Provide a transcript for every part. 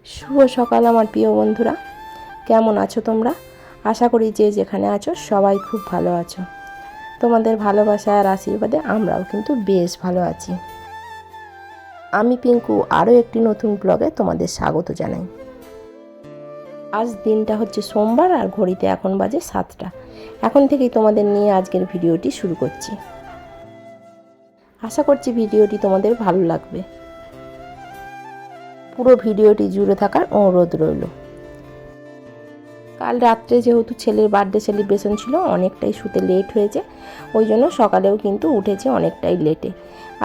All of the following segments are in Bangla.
শুভ সকাল আমার প্রিয় বন্ধুরা, কেমন আছো তোমরা? আশা করি যে যেখানে আছো সবাই খুব ভালো আছো। তোমাদের ভালোবাসা আর আশীর্বাদে আমরাও কিন্তু বেশ ভালো আছি। আমি পিঙ্কু আরও একটি নতুন ব্লগে তোমাদের স্বাগত জানাই। আজ দিনটা হচ্ছে সোমবার আর ঘড়িতে এখন বাজে 7টা। এখন থেকেই তোমাদের নিয়ে আজকের ভিডিওটি শুরু করছি। আশা করছি ভিডিওটি তোমাদের ভালো লাগবে। পুরো ভিডিওটি জুড়ে থাকার অনুরোধ রইল। কাল রাত্রে যেহেতু ছেলের বার্থডে সেলিব্রেশন ছিল, অনেকটাই শুতে লেট হয়েছে, ওই জন্য সকালেও কিন্তু উঠেছে অনেকটাই লেটে।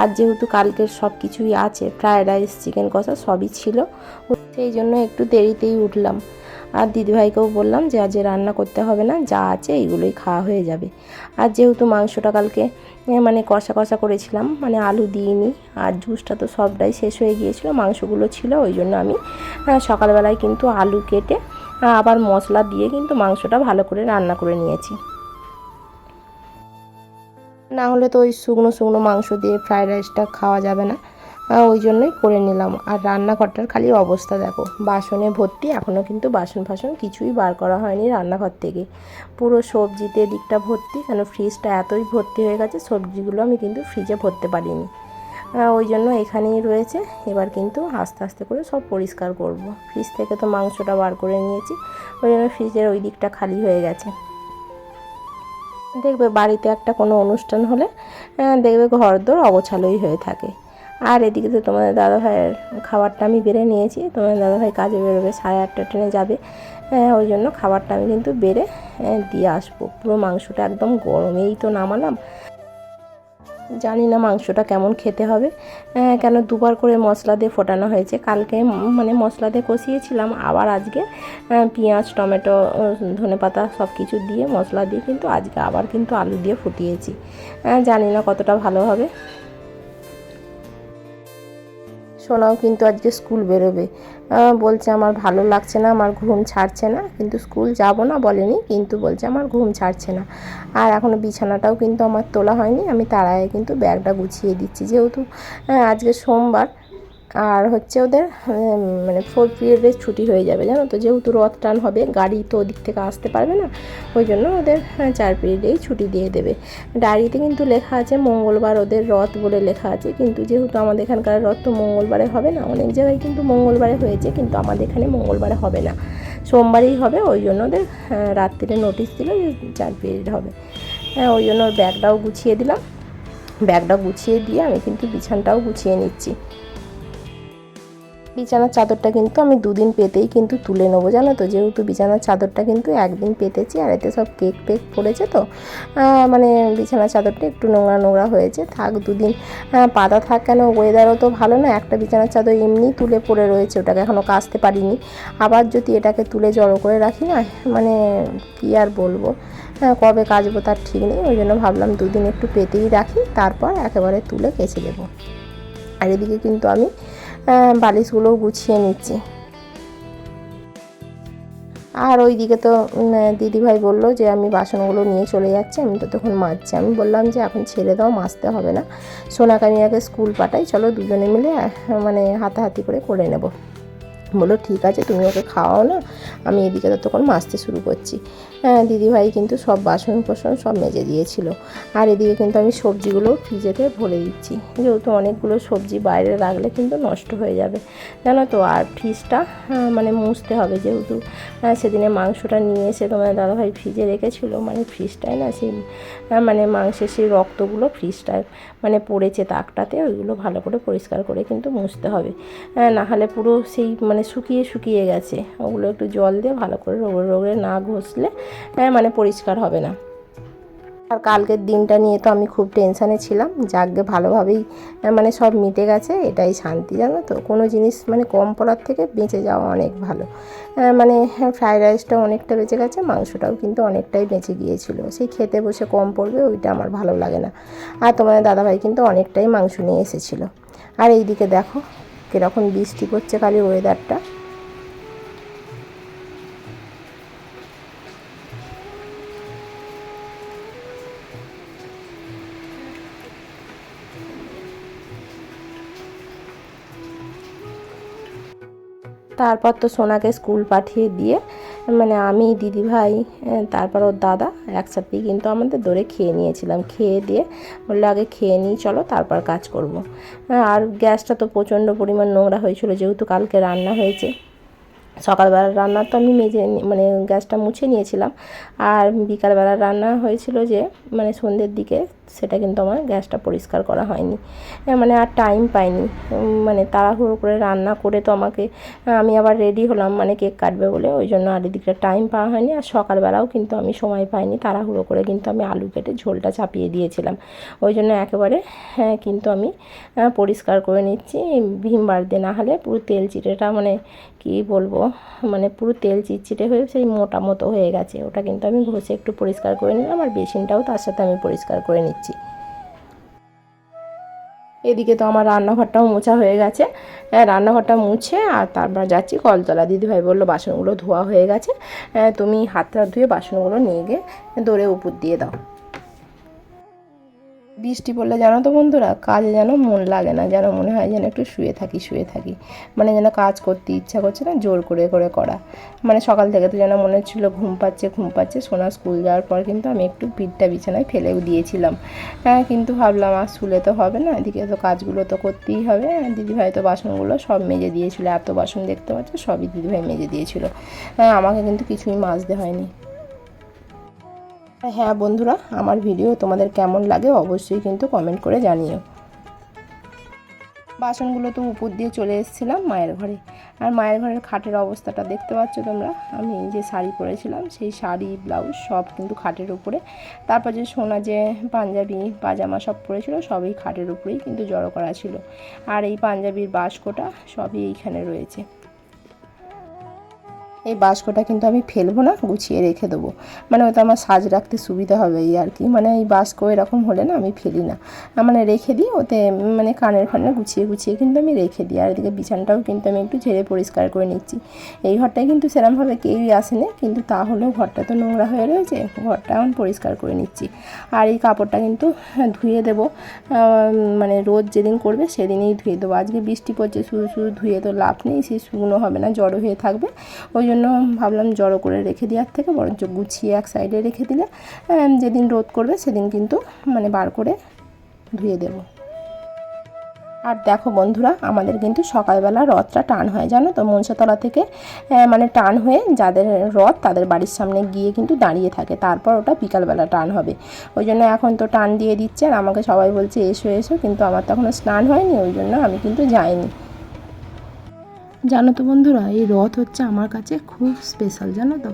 আর যেহেতু কালকের সব কিছুই আছে, ফ্রায়েড রাইস, চিকেন কষা সবই ছিল, সেই জন্য একটু দেরিতেই উঠলাম। আর দিদিভাইকেও বললাম যে আজ রান্না করতে হবে না, যা আছে এইগুলোই খাওয়া হয়ে যাবে। আর যেহেতু মাংসটা কালকে মানে কষা কষা করেছিলাম, মানে আলু দিইনি, আর জুসটা তো সবটাই শেষ হয়ে গিয়েছিল, মাংসগুলো ছিল, ওই জন্য আমি সকালবেলায় কিন্তু আলু কেটে আবার মশলা দিয়ে কিন্তু মাংসটা ভালো করে রান্না করে নিয়েছি। না হলে তো ওই শুকনো শুকনো মাংস দিয়ে ফ্রায়েড রাইসটা খাওয়া যাবে না, ওই জন্যই করে নিলাম। আর রান্নাঘরটার খালি অবস্থা দেখো, বাসনে ভর্তি, এখনও কিন্তু বাসন ফাসন কিছুই বার করা হয়নি রান্নাঘর থেকে। পুরো সবজিতে দিকটা ভর্তি, কেন ফ্রিজটা এতই ভর্তি হয়ে গেছে, সবজিগুলো আমি কিন্তু ফ্রিজে ভরতে পারিনি, ওই জন্য এখানেই রয়েছে। এবার কিন্তু আস্তে আস্তে করে সব পরিষ্কার করব। ফ্রিজ থেকে তো মাংসটা বার করে নিয়েছি, ওই জন্য ফ্রিজের ওই দিকটা খালি হয়ে গেছে। দেখবে বাড়িতে একটা কোনো অনুষ্ঠান হলে দেখবে ঘরদোর অগোছালোই হয়ে থাকে। আর এদিকে তো তোমাদের দাদাভাইয়ের খাবারটা আমি বেড়ে নিয়েছি, তোমাদের দাদাভাই কাজে বেরোবে, 8:30 ট্রেনে যাবে, ওই জন্য খাবারটা আমি কিন্তু বেড়ে দিয়ে আসবো। পুরো মাংসটা একদম গরমেই তো নামালাম, জানি না মাংসটা কেমন খেতে হবে, কেন দুবার করে মশলা দিয়ে ফোটানো হয়েছে। কালকে মানে মশলা দিয়ে কষিয়েছিলাম, আবার আজকে পেঁয়াজ, টমেটো, ধনেপাতা সব কিছু দিয়ে মশলা দিয়ে কিন্তু আজকে আবার কিন্তু আলু দিয়ে ফুটিয়েছি। জানি না কতটা ভালো হবে। সোনাও কিন্তু আজকে স্কুল বেরোবে, বলছে আমার ভালো লাগছে না, আমার ঘুম ছাড়ছে না, কিন্তু স্কুল যাব না বলেনি, কিন্তু বলছে আমার ঘুম ছাড়ছে না। আর এখনও বিছানাটাও কিন্তু আমার তোলা হয়নি, আমি তার আগে কিন্তু ব্যাগটা গুছিয়ে দিচ্ছি, যেহেতু আজকে সোমবার। আর হচ্ছে ওদের মানে 4 পিরিয়ডের ছুটি হয়ে যাবে, জানো তো, যেহেতু রথ টান হবে, গাড়ি তো ওদিক থেকে আসতে পারবে না, ওই জন্য ওদের 4 পিরিয়ডেই ছুটি দিয়ে দেবে। ডায়েরিতে কিন্তু লেখা আছে মঙ্গলবার ওদের রথ বলে লেখা আছে, কিন্তু যেহেতু আমাদের এখানকার রথ তো মঙ্গলবারে হবে না, অনেক জায়গায় কিন্তু মঙ্গলবারে হয়েছে, কিন্তু আমাদের এখানে মঙ্গলবারে হবে না, সোমবারেই হবে। ওই জন্য ওদের রাত্রিরে নোটিশ দিল যে 4 পিরিয়ড হবে, ওই জন্য ওর ব্যাগটাও গুছিয়ে দিলাম। ব্যাগটা গুছিয়ে দিয়ে আমি কিন্তু বিছানাটাও গুছিয়ে নিচ্ছি। বিছানার চাদরটা কিন্তু আমি 2 দিন পেতেই কিন্তু তুলে নেবো, জানো তো, যেহেতু বিছানার চাদরটা কিন্তু 1 দিন পেতেছি, আর এতে সব কেক পেক পড়েছে, তো মানে বিছানার চাদরটা একটু নোংরা নোংরা হয়েছে, থাক 2 দিন পাতা থাক, কেন ওয়েদারও তো ভালো না। একটা বিছানার চাদর এমনি তুলে পড়ে রয়েছে, ওটাকে এখনও কাচতে পারিনি, আবার যদি এটাকে তুলে জড়ো করে রাখি না, মানে কি আর বলবো, কবে কাচবো তার ঠিক নেই, ওই জন্য ভাবলাম 2 দিন একটু পেতেই রাখি, তারপর একেবারে তুলে কেচে দেবো। আর এদিকে কিন্তু আমি বালিশগুলোও গুছিয়ে নিচ্ছি। আর ওইদিকে তো দিদিভাই বললো যে আমি বাসনগুলো নিয়ে চলে যাচ্ছি, আমি তো তখন মাজছি। আমি বললাম যে এখন ছেড়ে দাও, মাজতে হবে না, সোনাকে আমি আগে স্কুল পাঠাই, চলো দুজনে মিলে মানে হাতাহাতি করে নেব। বললো ঠিক আছে, তুমি ওকে খাওয়াও না, আমি এদিকে ততক্ষণ মাজতে শুরু করছি। দিদিভাই কিন্তু সব বাসন কোসন সব মেজে দিয়েছিল। আর এদিকে কিন্তু আমি সবজিগুলো ফ্রিজেতে ভরে দিচ্ছি, যেহেতু অনেকগুলো সবজি বাইরে রাখলে কিন্তু নষ্ট হয়ে যাবে, জানো তো। আর ফ্রিজটা মানে মুছতে হবে, যেহেতু সেদিনে মাংসটা নিয়ে এসে তোমার দাদাভাই ফ্রিজে রেখেছিলো, মানে ফ্রিজটায় না সেই মানে মাংসের সেই রক্তগুলো ফ্রিজটায় মানে পড়েছে তাকটাতে, ওইগুলো ভালো করে পরিষ্কার করে কিন্তু মুছতে হবে, নাহলে পুরো সেই মানে শুকিয়ে শুকিয়ে গেছে, ওগুলো একটু জল দিয়ে ভালো করে রোগড়ে না ঘষলে মানে পরিষ্কার হবে না। আর কালকের দিনটা নিয়ে তো আমি খুব টেনশানে ছিলাম, যাকগে ভালোভাবেই মানে সব মিটে গেছে, এটাই শান্তি, জানো তো। কোনো জিনিস মানে কম পড়ার থেকে বেঁচে যাওয়া অনেক ভালো। মানে ফ্রায়েড রাইসটা অনেকটা বেঁচে গেছে, মাংসটাও কিন্তু অনেকটাই বেঁচে গিয়েছিল, সেই খেতে বসে কম পড়বে ওইটা আমার ভালো লাগে না। আর তোমাদের দাদাভাই কিন্তু অনেকটাই মাংস নিয়ে এসেছিলো। আর এইদিকে দেখো কীরকম বৃষ্টি পড়ছে খালি ওয়েদারটা। তারপর তো সোনাকে স্কুল পাঠিয়ে দিয়ে মানে আমি দিদিভাই তারপর ওর দাদা একসাথেই কিন্তু আমাদের দৌড়ে খেয়ে নিয়েছিলাম। খেয়ে দিয়ে বললো আগে খেয়ে নিই চলো তারপর কাজ করব। আর গ্যাসটা তো প্রচণ্ড পরিমাণ নোংরা হয়েছিল, যেহেতু কালকে রান্না হয়েছে। সকালবেলার রান্না তো আমি মানে গ্যাসটা মুছে নিয়েছিলাম, আর বিকালবেলার রান্না হয়েছিল যে মানে সন্ধ্যের দিকে, সেটা কিন্তু আমার গ্যাসটা পরিষ্কার করা হয়নি। মানে আর টাইম পাইনি, মানে তাড়াহুড়ো করে রান্না করে তো আমি আবার রেডি হলাম মানে কেক কাটবে বলে, ওই জন্য আর এদিকে টাইম পাওয়া হয়নি। আর সকালবেলাও কিন্তু আমি সময় পাইনি, তাড়াহুড়ো করে কিন্তু আমি আলু কেটে ঝোলটা চাপিয়ে দিয়েছিলাম। ওই জন্য একেবারে কিন্তু আমি পরিষ্কার করে নিচ্ছি ভিম বার দিয়ে, না হলে পুরো তেল চিটেটা মানে কি বলবো, মানে পুরো তেল চিটচিটে হয়ে সেই মোটা মতো হয়ে গেছে। ওটা কিন্তু আমি ঘষে একটু পরিষ্কার করে নিলাম, আর বেসিনটাও তার সাথে আমি পরিষ্কার করে নিচ্ছি। এদিকে তো আমার রান্নাঘরটাও মোছা হয়ে গেছে, রান্নাঘরটা মুছে আর তারপর যাচ্ছি কলতলা। দিদিভাই বললো বাসনগুলো ধোয়া হয়ে গেছে, তুমি হাতটা ধুয়ে বাসনগুলো নিয়ে গিয়ে দৌড়ে উপর দিয়ে দাও। বৃষ্টি পড়লে জানো তো বন্ধুরা, কাজে যেন মন লাগে না, যেন মনে হয় যেন একটু শুয়ে থাকি, মানে যেন কাজ করতে ইচ্ছা করছে না, জোর করে করা। মানে সকাল থেকে তো যেন মনে হচ্ছিলো ঘুম পাচ্ছে। সোনা স্কুল যাওয়ার পর কিন্তু আমি একটু পিঠটা বিছানায় ফেলেও দিয়েছিলাম, কিন্তু ভাবলাম আর শুলে তো হবে না, এদিকে তো কাজগুলো তো করতেই হবে। দিদিভাই তো বাসনগুলো সব মেজে দিয়েছিলো, এত বাসন দেখতে পাচ্ছ সবই দিদিভাই মেজে দিয়েছিলো, আমাকে কিন্তু কিছুই মাজতে হয়নি। হ্যাঁ বন্ধুরা, আমার ভিডিও তোমাদের কেমন লাগে অবশ্যই কিন্তু কমেন্ট করে জানিও। বাসনগুলো তো উপর দিয়ে চলে এসেছিলাম মায়ের ঘরে, আর মায়ের ঘরের খাটের অবস্থাটা দেখতে পাচ্ছ তোমরা। আমি যে শাড়ি পরেছিলাম সেই শাড়ি ব্লাউজ সব কিন্তু খাটের উপরে, তারপর যে সোনা যে পাঞ্জাবি পাজামা সব পরেছিল সবই খাটের উপরেই কিন্তু জড়ো করা ছিল। আর এই পাঞ্জাবির বাস্কটা সবই এইখানে রয়েছে। এই বাস্কটা কিন্তু আমি ফেলবো না, গুছিয়ে রেখে দেবো, মানে ওটা আমার সাজ রাখতে সুবিধা হবে এই আর কি। মানে এই বাস্ক এরকম হলে না আমি ফেলি না, মানে রেখে দিই ওতে, মানে কানের ফানের গুছিয়ে কিন্তু আমি রেখে দিই। আর এদিকে বিছানাটাও কিন্তু আমি একটু ঝেড়ে পরিষ্কার করে নিচ্ছি। এই ঘরটায় কিন্তু সেরকমভাবে কেউই আসেনি, কিন্তু তাহলেও ঘরটা তো নোংরা হয়ে রয়েছে, ঘরটা এখন পরিষ্কার করে নিচ্ছি। আর এই কাপড়টা কিন্তু ধুয়ে দেবো, মানে রোদ যেদিন করবে সেদিনই ধুয়ে দেবো। আজকে বৃষ্টি পড়ছে, শুধু ধুয়ে তো লাভ নেই, সে শুকনো হবে না, জড়ো হয়ে থাকবে। ওই জন্য ভাবলাম জড়ো করে রেখে দেওয়ার থেকে বরঞ্চ গুছিয়ে এক সাইডে রেখে দিলে যেদিন রোদ করবে সেদিন কিন্তু মানে বার করে ধুয়ে দেব। আর দেখো বন্ধুরা, আমাদের কিন্তু সকালবেলা রথটা টান হয় জানো তো, মনসাতলা থেকে মানে টান হয়ে যাদের রথ তাদের বাড়ির সামনে গিয়ে কিন্তু দাঁড়িয়ে থাকে, তারপর ওটা বিকালবেলা টান হবে। ওই জন্য এখন তো টান দিয়ে দিচ্ছে, আর আমাকে সবাই বলছে এসো, কিন্তু আমার তো এখনও স্নান হয়নি, ওই জন্য আমি কিন্তু যাইনি। জানো তো বন্ধুরা, এই রথ হচ্ছে আমার কাছে খুব স্পেশাল জানো তো,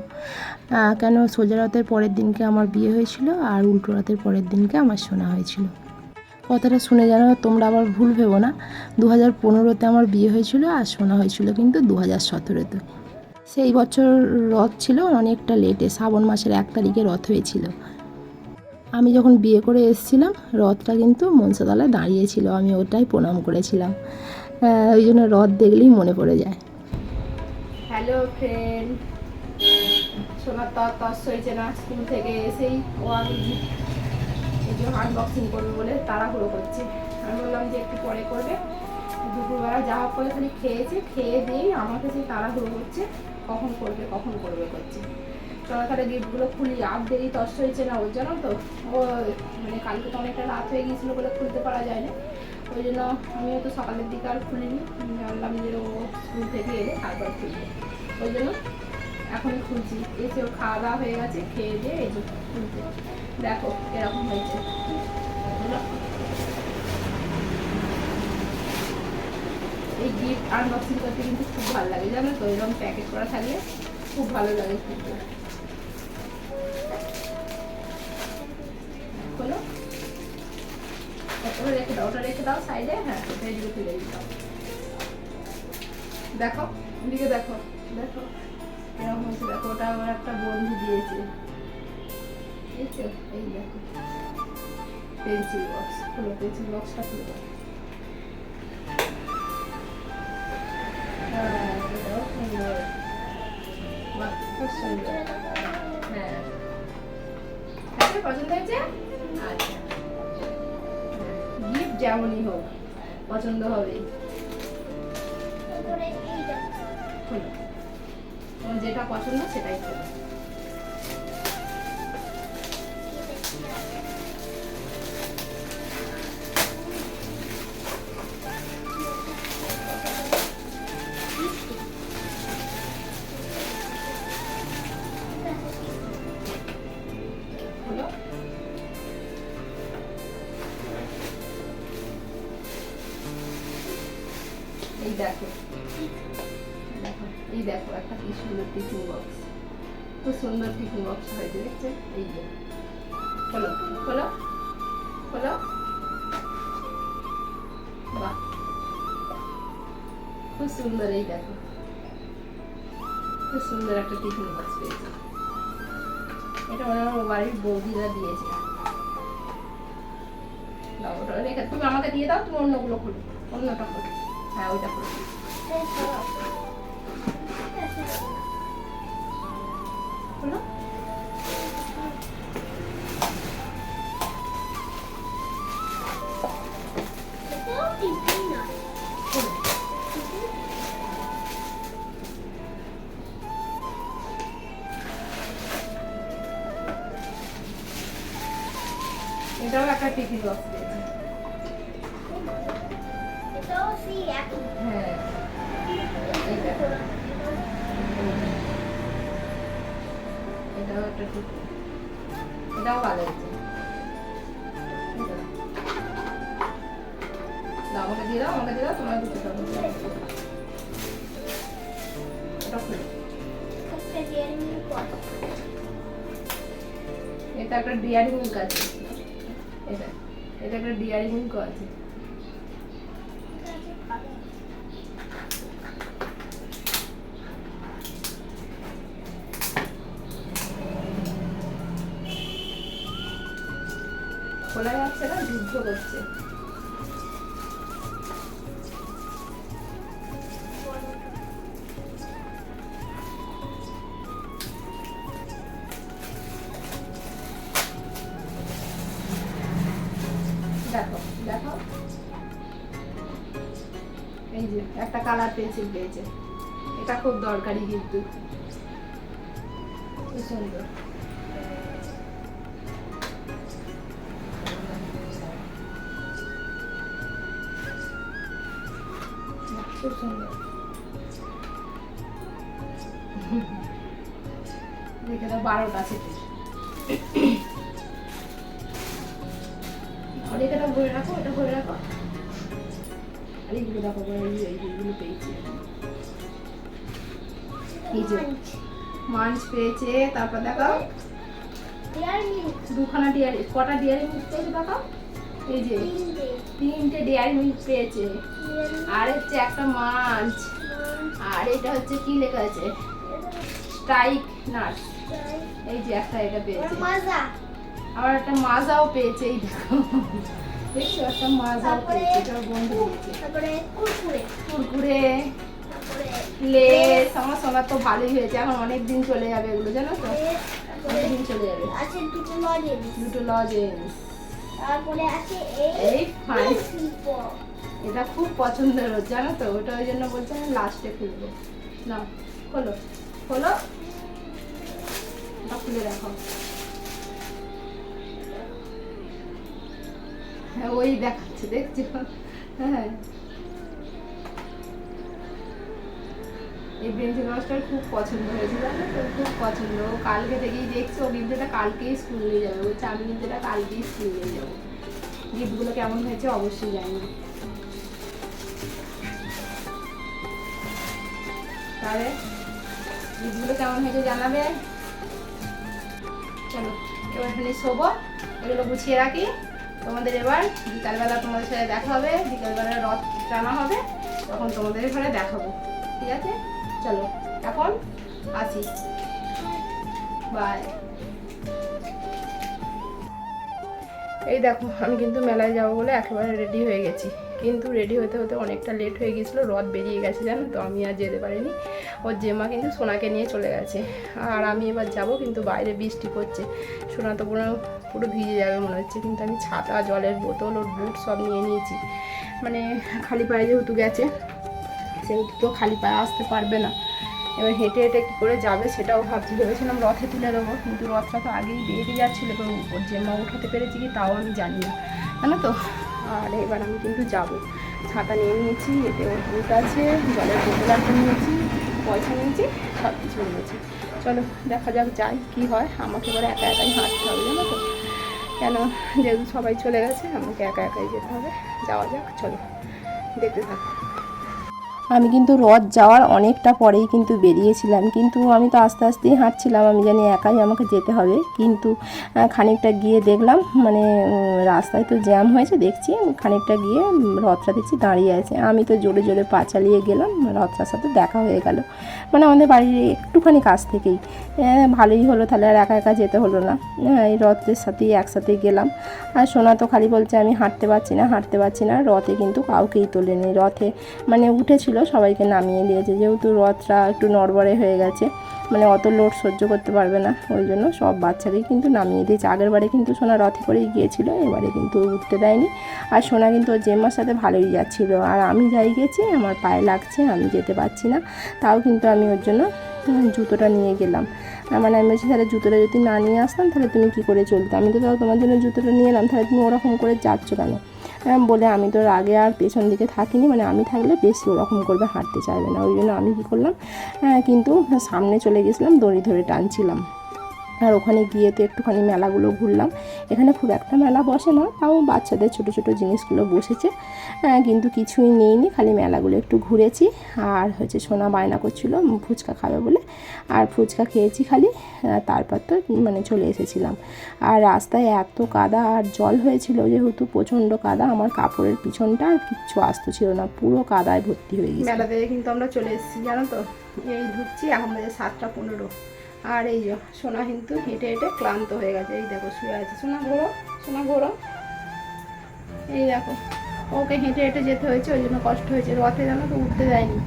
কেন সোজা রথের পরের দিনকে আমার বিয়ে হয়েছিল, আর উল্টো রথের পরের দিনকে আমার শোনা হয়েছিল। কথাটা শুনে জানো তোমরা আবার ভুল ভেবো না, 2015-তে আমার বিয়ে হয়েছিল, আর শোনা হয়েছিল কিন্তু 2017-তে। সেই বছর রথ ছিল অনেকটা লেটে, শ্রাবণ মাসের 1 তারিখে রথ হয়েছিল। আমি যখন বিয়ে করে এসেছিলাম রথটা কিন্তু মনসাতলায় দাঁড়িয়েছিল, আমি ওটাই প্রণাম করেছিলাম, ওই জন্য রথ দেখলেই মনে পড়ে যায়। হ্যালো ফ্রেন্ড, সোনার তস হয়েছে না, স্কুল থেকে এসেই ও আমি এই যে আনবক্সিং করবে বলে তাড়াহুড়ো করছে। আমি বললাম যে একটু পরে করবে, দুপুরবেলা যা হোক করে খালি খেয়েছে, খেয়ে দিয়েই আমাকে সেই তাড়াহুড়ো করছে, কখন করবে করছে। চলো তাহলে গিফটগুলো খুলি, আর দেরি তস হয়েছে না ওর, জানো তো ও মানে কালকে তো অনেকটা রাত হয়ে গিয়েছিলো বলে খুলতে পারা যায় না, ওই জন্য আমিও তো সকালের দিকে আর খুলিনি, জানলাম যে ও স্কুল থেকে এলে তারপর খুলবে, ওই জন্য এখনই খুলছি। এসে ও খাওয়া দাওয়া হয়ে গেছে, খেয়ে দিয়ে এই যে খুলতে, দেখো এরকম হয়েছে। এই গিফট আনবক্সিং করতে কিন্তু খুব ভালো লাগে জানো তো, এরকম প্যাকেট করা থাকলে খুব ভালো লাগে খুলতে। খোলো, ওটা রেখে দাও সাইডে, হ্যাঁ ওটা এদিকে তুলে দিতাম। দেখো এদিকে দেখো এরকম হয়েছে, দেখো ওটা আমার একটা বন্ধু দিয়েছে, এই তো এই দেখো পেন্সিল বক্স, খুলো পেন্সিল বক্সটা খুলো। হ্যাঁ পছন্দ হয়েছে, আচ্ছা গিফট যেমনই হোক পছন্দ হবে। যেটা পছন্দ সেটাই করো। এই দেখো এই দেখো একটা কি সুন্দর টিফিন বক্স, খুব সুন্দর টিফিন বক্স হয়েছে দেখছে। এই যে খোলো খোলো খোলো, বাহ খুব সুন্দর। এই দেখো খুব সুন্দর একটা টিফিন বক্স পেয়েছে। এটা আমার বাড়ির বৌদিরা দিয়েছে। ওটা রেখে তুমি আমাকে দিয়ে দাও, তুমি অন্যগুলো খোলো, অন্যটা খোলো। হ্যাঁ ওইটা খোলো। খোলো এটাও একটা টিফিন বক্স দিয়েছে। হ্যাঁ এটাও একটা টিফিন, এটাও ভালো হয়েছে। আমাকে দিয়ে দাও, আমাকে দিয়ে দাও, তোমার দুটো এটা একটা ডিয়ারি মিল্ক আছে। এটা একটা ডিয়ারি মিল্ক আছে। খোলা যাচ্ছে না, যুদ্ধ করছে। দেখো দেখো এই যে একটা কালার পেন্সিল পেয়েছে, এটা খুব দরকারি কিন্তু খুব সুন্দর। খুব সুন্দর দেখে দাও, 12টা সেটে। আর এটা ভরে রাখো, এটা ভরে রাখো। আর এইগুলো দেখো, এইগুলো পেয়েছি। এই যে মাঞ্চ পেয়েছে, তারপর দেখো দুখানা ডিয়ারি, কটা ডিয়ারি মিল্ক পেয়েছে দেখো। এই যে 3টে ডিয়ারি মিল্ক পেয়েছে, আর হচ্ছে একটা মাঞ্চ, আর এটা হচ্ছে কি লেখা আছে, স্ট্রাইক নাটস। এই যে একটা এটা পেয়েছে, আবার একটা মাজাও পেয়েছে। এই দেখো দেখছো, একটা মাজাও পেয়েছে, এটা বন্ধু দিয়েছে। তারপরে কুরকুরে, লেস। আমার সোনার তো ভালোই হয়েছে, এখন অনেক দিন চলে যাবে এগুলো, জানো তো, অনেক দিন চলে যাবে। দুটো লজেন্স। তারপরে আছে এই ফাইন, এটা খুব পছন্দের, জানো তো, ওটা ওই জন্য বলছে আমি লাস্টে খুলবো। না খোলো খোলো, খুলে রাখো। হ্যাঁ ওই দেখাচ্ছে, দেখছো। হ্যাঁ এই পেন্সিল বক্সটার খুব পছন্দ হয়েছে, জানো তো, খুব পছন্দ। কালকে থেকেই দেখছো, ও কিন্তু এটা কালকেই স্কুল নিয়ে যাবে বলছে, আমি কিন্তু এটা কালকেই স্কুল নিয়ে যাবো। গিফটগুলো কেমন হয়েছে অবশ্যই জানি। তাহলে গিফটগুলো কেমন হয়েছে জানাবে। চলো এবার খালি শোবো, এগুলো গুছিয়ে রাখি। তোমাদের এবার বিকালবেলা তোমাদের সাথে দেখা হবে, বিকালবেলা রথ টানা হবে, তখন তোমাদের ঘরে দেখাবো, ঠিক আছে? চলো এখন আসি, বাই। এই দেখো আমি কিন্তু মেলায় যাবো বলে একেবারে রেডি হয়ে গেছি, কিন্তু রেডি হতে হতে অনেকটা লেট হয়ে গেছিলো, রথ বেরিয়ে গেছে জানো তো, আমি আর যেতে পারিনি। ওর জেমা কিন্তু সোনাকে নিয়ে চলে গেছে, আর আমি এবার যাব, কিন্তু বাইরে বৃষ্টি পড়ছে, সোনা তো পুরো ভিজে যাবে মনে হচ্ছে। কিন্তু আমি ছাতা, জলের বোতল, ওর বুট সব নিয়ে নিয়েছি, মানে খালি পায়ে যেহেতু গেছে সেহেতু তো খালি পায়ে আসতে পারবে না, এবার হেঁটে হেঁটে কী করে যাবে সেটাও ভাবছি, ভেবেছিলাম রথে তুলে দেবো, কিন্তু রথটা তো আগেই বেরিয়ে যাচ্ছিলো, এবার ওর জেম্মা উঠাতে পেরেছি কি তাও আমি জানি না, জানো তো। আর এবার আমি কিন্তু যাব, ছাতা নিয়ে নিয়েছি, এতে ওর বুট আছে, জলের বোতল একটা নিয়েছি, পয়সা নিয়েছি, সব কিছু নিয়েছি। চলো দেখা যাক যাই কী হয়। আমাকে এবার একা একাই হাঁটতে হবে, জানো তো, কেন যেহেতু সবাই চলে গেছে আমাকে একা একাই যেতে হবে। যাওয়া যাক, চলো দেখতে থাকো। আমি কিন্তু রথ যাওয়ার অনেকটা পরেই কিন্তু বেরিয়েছিলাম, কিন্তু আমি তো আস্তে আস্তেই হাঁটছিলাম, আমি জানি একাই আমাকে যেতে হবে, কিন্তু খানিকটা গিয়ে দেখলাম মানে রাস্তায় তো জ্যাম হয়েছে, দেখছি খানিকটা গিয়ে রথটা দেখছি দাঁড়িয়ে আছে, আমি তো জোরে জোরে পা চালিয়ে গেলাম, রথটার সাথে দেখা হয়ে গেল, মানে আমাদের বাড়ির একটুখানি কাছ থেকেই। ভালোই হলো, তাহলে আর একা একা যেতে হলো না, এই রথের সাথেই একসাথে গেলাম। আর সোনা তো খালি বলছে আমি হাঁটতে পারছি না, হাঁটতে পারছি না। রথে কিন্তু কাউকেই তোলেনি, রথে মানে উঠেছিল সবাইকে নামিয়ে দিয়েছে, যেহেতু রথটা একটু নড়বড়ে হয়ে গেছে, মানে অত লোড সহ্য করতে পারবে না, ওই জন্য সব বাচ্চাকেই কিন্তু নামিয়ে দিয়েছে। আগের বারে কিন্তু সোনা রথে করেই গিয়েছিল, এবারে কিন্তু উঠতে দেয়নি। আর সোনা কিন্তু ওর জেম্মার সাথে ভালোই যাচ্ছিল, আর আমি যাই গেছি আমার পায়ে লাগছে, আমি যেতে পারছি না, তাও কিন্তু আমি ওর জন্য জুতোটা নিয়ে গেলাম। মানে আমি বলছি তাহলে জুতোটা যদি না নিয়ে আসতাম তাহলে তুমি কী করে চলতে, আমি তো তাও তোমার জন্য জুতোটা নিয়ে এলাম, তাহলে তুমি ওরকম করে যাচ্ছ কেন বলে, আমি তো আগে আর পেছন দিকে থাকিনি, মানে আমি থাকলে বেশি ওরকম করবে, হাঁটতে চাইবে না, ওই জন্য আমি কী করলাম কিন্তু সামনে চলে গেছিলাম, দড়ি ধরে টানছিলাম। আর ওখানে গিয়ে তো একটুখানি মেলাগুলো ঘুরলাম, এখানে খুব একটা মেলা বসে না, তাও বাচ্চাদের ছোটো ছোটো জিনিসগুলো বসেছে, কিন্তু কিছুই নেইনি, খালি মেলাগুলো একটু ঘুরেছি। আর হচ্ছে সোনা বায়না করছিল ফুচকা খাবে বলে, আর ফুচকা খেয়েছি খালি, তারপর তো মানে চলে এসেছিলাম। আর রাস্তায় এত কাদা আর জল হয়েছিল, যেহেতু প্রচণ্ড কাদা, আমার কাপড়ের পিছনটা আর কিচ্ছু আসতে ছিল না, পুরো কাদায় ভর্তি হয়ে গেছে। মেলা থেকে কিন্তু আমরা চলে এসেছি, জানো তো, এই ঢুকছি, এখন বাজে 7:15। আর এই যে সোনা কিন্তু হেঁটে হেঁটে ক্লান্ত হয়ে গেছে, এই দেখো শুয়ে আছে, সোনা ঘোরো, সোনা ঘোরো, এই দেখো ওকে হেঁটে হেঁটে যেতে হয়েছে, ওই জন্য কষ্ট হয়েছে। রথে জানো তো উঠতে দেয়নি,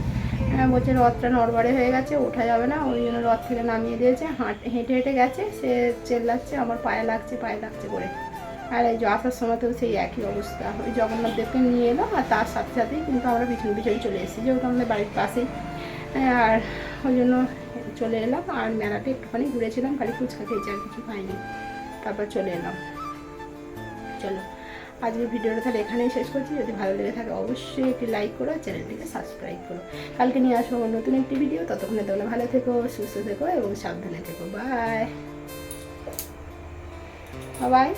বলছে রথটা নড়বড়ে হয়ে গেছে, ওঠা যাবে না, ওই জন্য রথ থেকে নামিয়ে দিয়েছে। হেঁটে হেঁটে গেছে, সে চেল্লাচ্ছে আমার পায়ে লাগছে পায়ে লাগছে করে। আর এই যে আসার সময়তেও সেই একই অবস্থা, ওই জগন্নাথ দেবকে নিয়ে এলো, আর তার সাথে সাথেই কিন্তু আমরা পিছন পিছন চলে এসেছি, যেহেতু আমাদের বাড়ির পাশেই, আর ওই জন্য চলে এলাম। আর মেলাটা একটুখানি ঘুরেছিলাম, খালি ফুচকা খেয়েছি, আর কিছু খাইনি, তারপর চলে এলাম। চলো আজকের ভিডিওটা তাহলে এখানেই শেষ করছি, যদি ভালো লেগে থাকে অবশ্যই একটি লাইক করো, চ্যানেলটিকে সাবস্ক্রাইব করো। কালকে নিয়ে আসবো নতুন একটি ভিডিও, ততক্ষণে তোমরা ভালো থেকো, সুস্থ থেকো এবং সাবধানে থেকো। Bye bye.